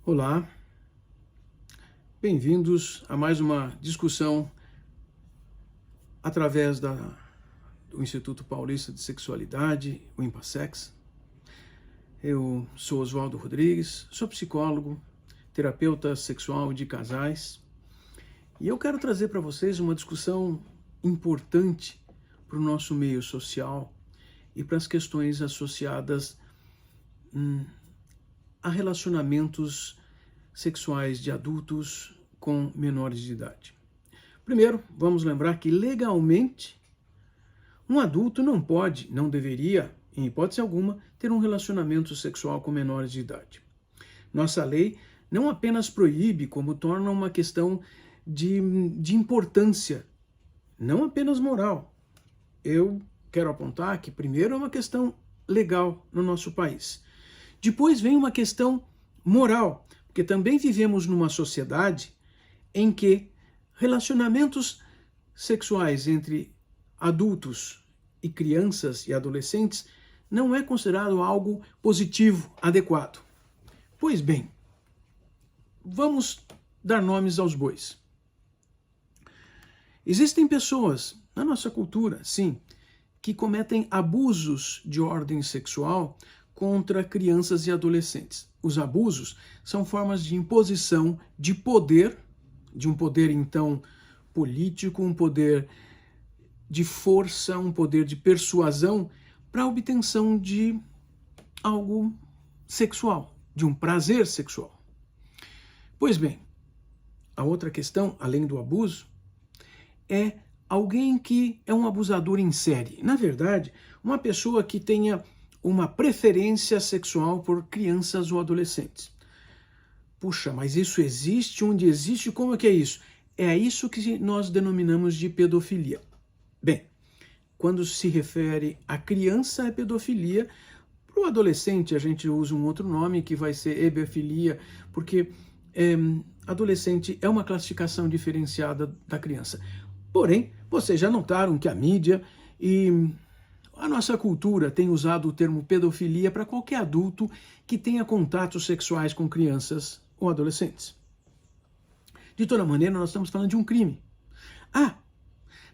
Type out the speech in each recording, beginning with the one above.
Olá, bem-vindos a mais uma discussão através do Instituto Paulista de Sexualidade, o INPASEX. Eu sou Oswaldo Rodrigues, sou psicólogo, terapeuta sexual de casais, e eu quero trazer para vocês uma discussão importante para o nosso meio social e para as questões associadas a relacionamentos sexuais de adultos com menores de idade. Primeiro, vamos lembrar que legalmente um adulto não deveria, em hipótese alguma, ter um relacionamento sexual com menores de idade. Nossa lei não apenas proíbe, como torna uma questão de importância, não apenas moral. Eu quero apontar que primeiro é uma questão legal no nosso país. Depois vem uma questão moral, porque também vivemos numa sociedade em que relacionamentos sexuais entre adultos e crianças e adolescentes não é considerado algo positivo, adequado. Pois bem, vamos dar nomes aos bois. Existem pessoas na nossa cultura, sim, que cometem abusos de ordem sexual contra crianças e adolescentes. Os abusos são formas de imposição de poder, de um poder então político, um poder de força, um poder de persuasão para a obtenção de algo sexual, de um prazer sexual. Pois bem, a outra questão, além do abuso, é alguém que é um abusador em série. Na verdade, uma pessoa que tenha uma preferência sexual por crianças ou adolescentes. Puxa, mas isso existe? Onde existe? Como é que é isso? É isso que nós denominamos de pedofilia. Bem, quando se refere à criança é pedofilia, para o adolescente a gente usa um outro nome que vai ser hebefilia, porque adolescente é uma classificação diferenciada da criança. Porém, vocês já notaram que a mídia e a nossa cultura tem usado o termo pedofilia para qualquer adulto que tenha contatos sexuais com crianças ou adolescentes. De toda maneira, nós estamos falando de um crime.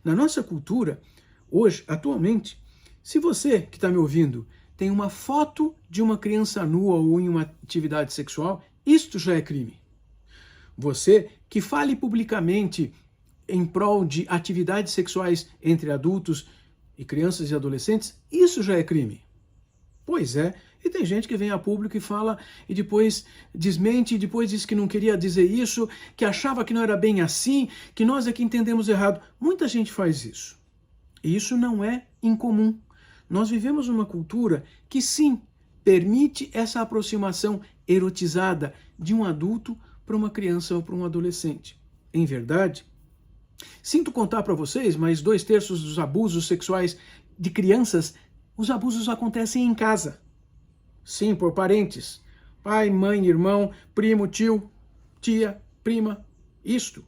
Na nossa cultura, hoje, atualmente, se você que está me ouvindo tem uma foto de uma criança nua ou em uma atividade sexual, isto já é crime. Você que fale publicamente em prol de atividades sexuais entre adultos e crianças e adolescentes, isso já é crime. Pois é, e tem gente que vem a público e fala e depois desmente, e depois diz que não queria dizer isso, que achava que não era bem assim, que nós é que entendemos errado. Muita gente faz isso. E isso não é incomum. Nós vivemos uma cultura que sim, permite essa aproximação erotizada de um adulto para uma criança ou para um adolescente. Em verdade, sinto contar para vocês, mas 2/3 dos abusos sexuais de crianças, os abusos acontecem em casa. Sim, por parentes. Pai, mãe, irmão, primo, tio, tia, prima, isto.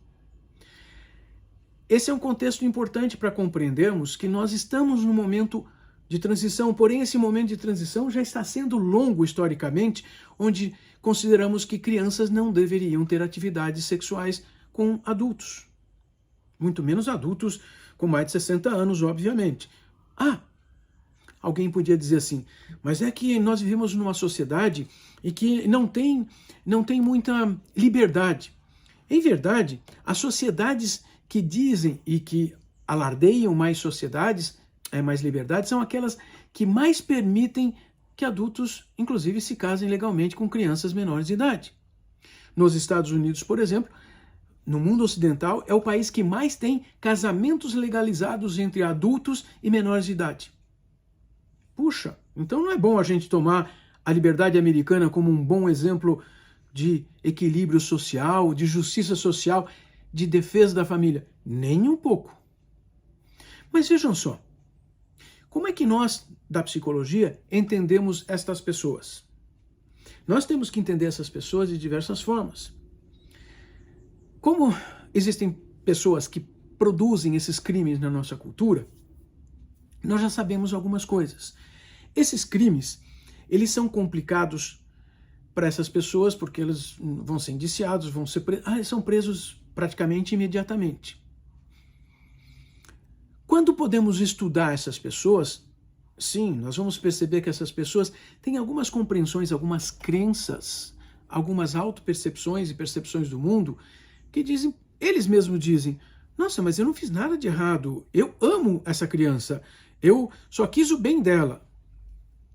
Esse é um contexto importante para compreendermos que nós estamos num momento de transição, porém esse momento de transição já está sendo longo historicamente, onde consideramos que crianças não deveriam ter atividades sexuais com adultos. Muito menos adultos com mais de 60 anos, obviamente. Alguém podia dizer assim, mas é que nós vivemos numa sociedade e que não tem muita liberdade. Em verdade, as sociedades que dizem e que alardeiam mais mais liberdade, são aquelas que mais permitem que adultos, inclusive, se casem legalmente com crianças menores de idade. Nos Estados Unidos, por exemplo, no mundo ocidental, é o país que mais tem casamentos legalizados entre adultos e menores de idade. Puxa, então não é bom a gente tomar a liberdade americana como um bom exemplo de equilíbrio social, de justiça social, de defesa da família? Nem um pouco. Mas vejam só, como é que nós, da psicologia, entendemos estas pessoas? Nós temos que entender essas pessoas de diversas formas. Como existem pessoas que produzem esses crimes na nossa cultura, nós já sabemos algumas coisas. Esses crimes, eles são complicados para essas pessoas, porque eles vão ser indiciados, eles são presos praticamente imediatamente. Quando podemos estudar essas pessoas, sim, nós vamos perceber que essas pessoas têm algumas compreensões, algumas crenças, algumas autopercepções e percepções do mundo que dizem, eles mesmos dizem, nossa, mas eu não fiz nada de errado, eu amo essa criança, eu só quis o bem dela.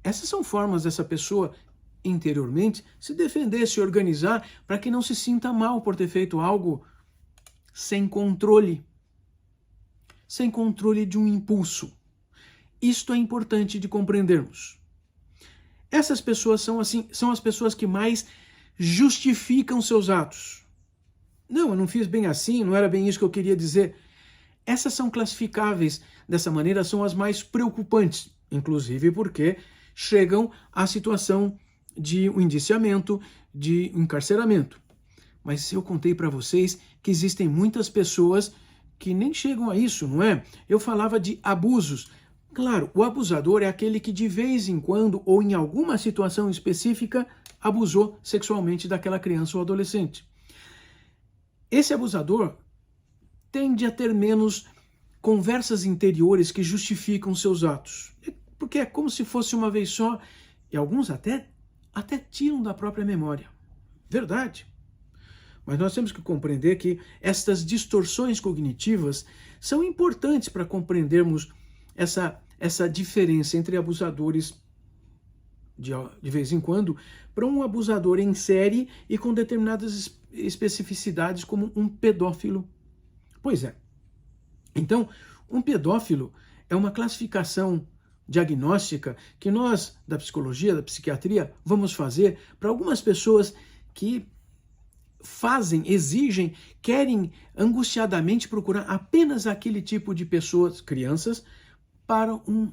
Essas são formas dessa pessoa interiormente se defender, se organizar para que não se sinta mal por ter feito algo sem controle de um impulso. Isto é importante de compreendermos. Essas pessoas são as pessoas que mais justificam seus atos. Não, eu não fiz bem assim, não era bem isso que eu queria dizer. Essas são classificáveis dessa maneira, são as mais preocupantes, inclusive porque chegam à situação de um indiciamento, de um encarceramento. Mas eu contei para vocês que existem muitas pessoas que nem chegam a isso, não é? Eu falava de abusos. Claro, o abusador é aquele que de vez em quando ou em alguma situação específica abusou sexualmente daquela criança ou adolescente. Esse abusador tende a ter menos conversas interiores que justificam seus atos. Porque é como se fosse uma vez só, e alguns até tiram da própria memória. Verdade. Mas nós temos que compreender que estas distorções cognitivas são importantes para compreendermos essa diferença entre abusadores de vez em quando para um abusador em série e com determinadas especificidades como um pedófilo. Pois é. Então, um pedófilo é uma classificação diagnóstica que nós, da psicologia, da psiquiatria, vamos fazer para algumas pessoas que exigem, querem angustiadamente procurar apenas aquele tipo de pessoas, crianças, para um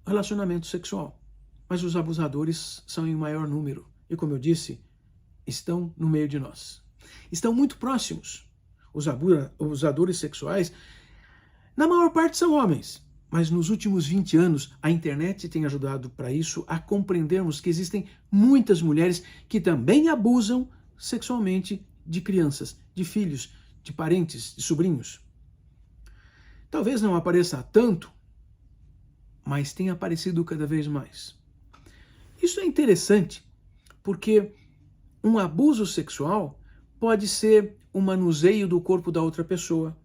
relacionamento sexual. Mas os abusadores são em maior número. E como eu disse, estão no meio de nós. Estão muito próximos. Os abusadores sexuais, na maior parte, são homens. Mas nos últimos 20 anos, a internet tem ajudado para isso, a compreendermos que existem muitas mulheres que também abusam sexualmente de crianças, de filhos, de parentes, de sobrinhos. Talvez não apareça tanto, mas tem aparecido cada vez mais. Isso é interessante, porque um abuso sexual pode ser um manuseio do corpo da outra pessoa,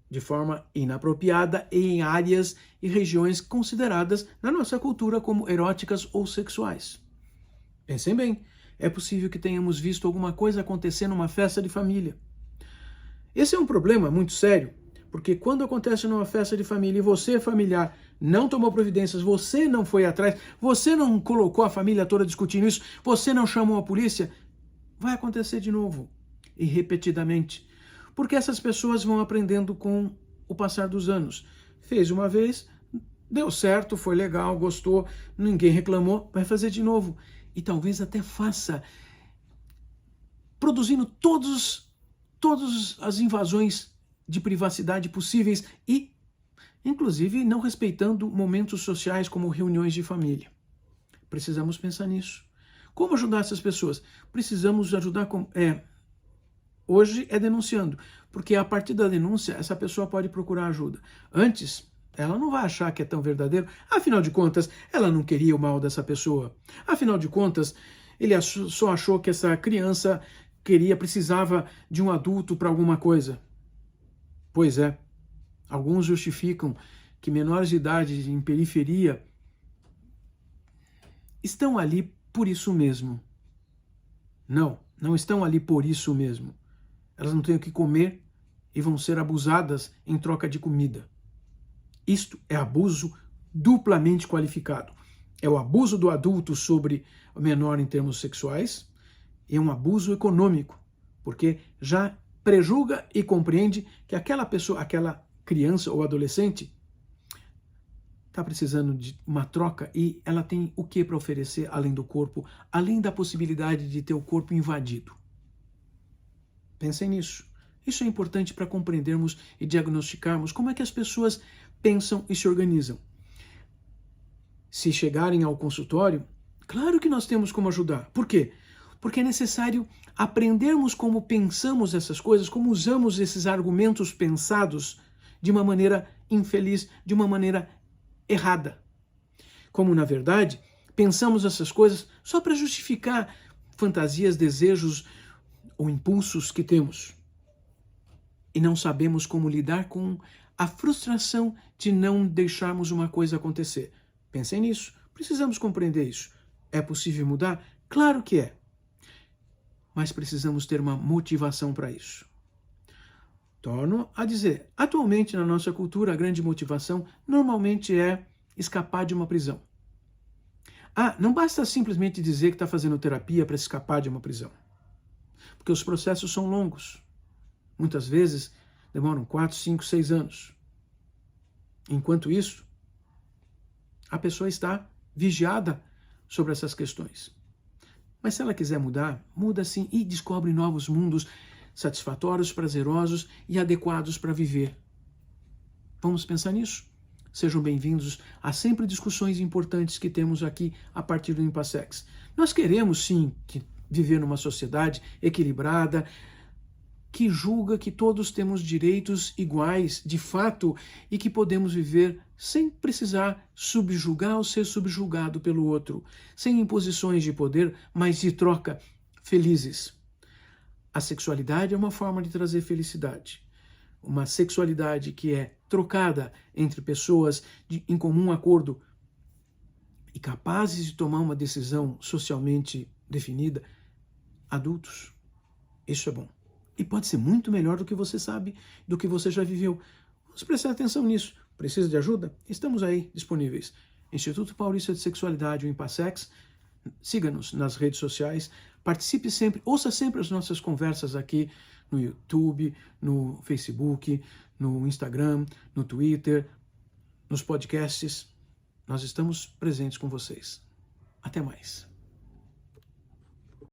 de forma inapropriada e em áreas e regiões consideradas na nossa cultura como eróticas ou sexuais. Pensem bem, é possível que tenhamos visto alguma coisa acontecer numa festa de família. Esse é um problema muito sério, porque quando acontece numa festa de família e você, familiar, não tomou providências, você não foi atrás, você não colocou a família toda discutindo isso, você não chamou a polícia, vai acontecer de novo e repetidamente. Porque essas pessoas vão aprendendo com o passar dos anos. Fez uma vez, deu certo, foi legal, gostou, ninguém reclamou, vai fazer de novo. E talvez até faça, produzindo todas as invasões de privacidade possíveis e, inclusive, não respeitando momentos sociais como reuniões de família. Precisamos pensar nisso. Como ajudar essas pessoas? Precisamos ajudar hoje é denunciando, porque a partir da denúncia essa pessoa pode procurar ajuda. Antes, ela não vai achar que é tão verdadeiro. Afinal de contas, ela não queria o mal dessa pessoa. Afinal de contas, ele só achou que essa criança precisava de um adulto para alguma coisa. Pois é, alguns justificam que menores de idade em periferia estão ali por isso mesmo. Não estão ali por isso mesmo. Elas não têm o que comer e vão ser abusadas em troca de comida. Isto é abuso duplamente qualificado. É o abuso do adulto sobre o menor em termos sexuais e é um abuso econômico, porque já prejulga e compreende que aquela pessoa, aquela criança ou adolescente está precisando de uma troca e ela tem o que para oferecer além do corpo, além da possibilidade de ter o corpo invadido. Pensem nisso. Isso é importante para compreendermos e diagnosticarmos como é que as pessoas pensam e se organizam. Se chegarem ao consultório, claro que nós temos como ajudar. Por quê? Porque é necessário aprendermos como pensamos essas coisas, como usamos esses argumentos pensados de uma maneira infeliz, de uma maneira errada. Como, na verdade, pensamos essas coisas só para justificar fantasias, desejos ou impulsos que temos. E não sabemos como lidar com a frustração de não deixarmos uma coisa acontecer. Pensem nisso. Precisamos compreender isso. É possível mudar? Claro que é. Mas precisamos ter uma motivação para isso. Torno a dizer, atualmente na nossa cultura, a grande motivação normalmente é escapar de uma prisão. Não basta simplesmente dizer que está fazendo terapia para escapar de uma prisão. Porque os processos são longos. Muitas vezes demoram 4, 5, 6 anos. Enquanto isso, a pessoa está vigiada sobre essas questões. Mas se ela quiser mudar, muda sim e descobre novos mundos satisfatórios, prazerosos e adequados para viver. Vamos pensar nisso? Sejam bem-vindos a sempre discussões importantes que temos aqui a partir do Impassex. Nós queremos sim viver numa sociedade equilibrada, que julga que todos temos direitos iguais, de fato, e que podemos viver sem precisar subjugar ou ser subjugado pelo outro, sem imposições de poder, mas de troca, felizes. A sexualidade é uma forma de trazer felicidade. Uma sexualidade que é trocada entre pessoas em comum acordo e capazes de tomar uma decisão socialmente definida, adultos. Isso é bom. E pode ser muito melhor do que você sabe, do que você já viveu. Vamos prestar atenção nisso. Precisa de ajuda? Estamos aí, disponíveis. Instituto Paulista de Sexualidade, o Impassex. Siga-nos nas redes sociais. Participe sempre, ouça sempre as nossas conversas aqui no YouTube, no Facebook, no Instagram, no Twitter, nos podcasts. Nós estamos presentes com vocês. Até mais.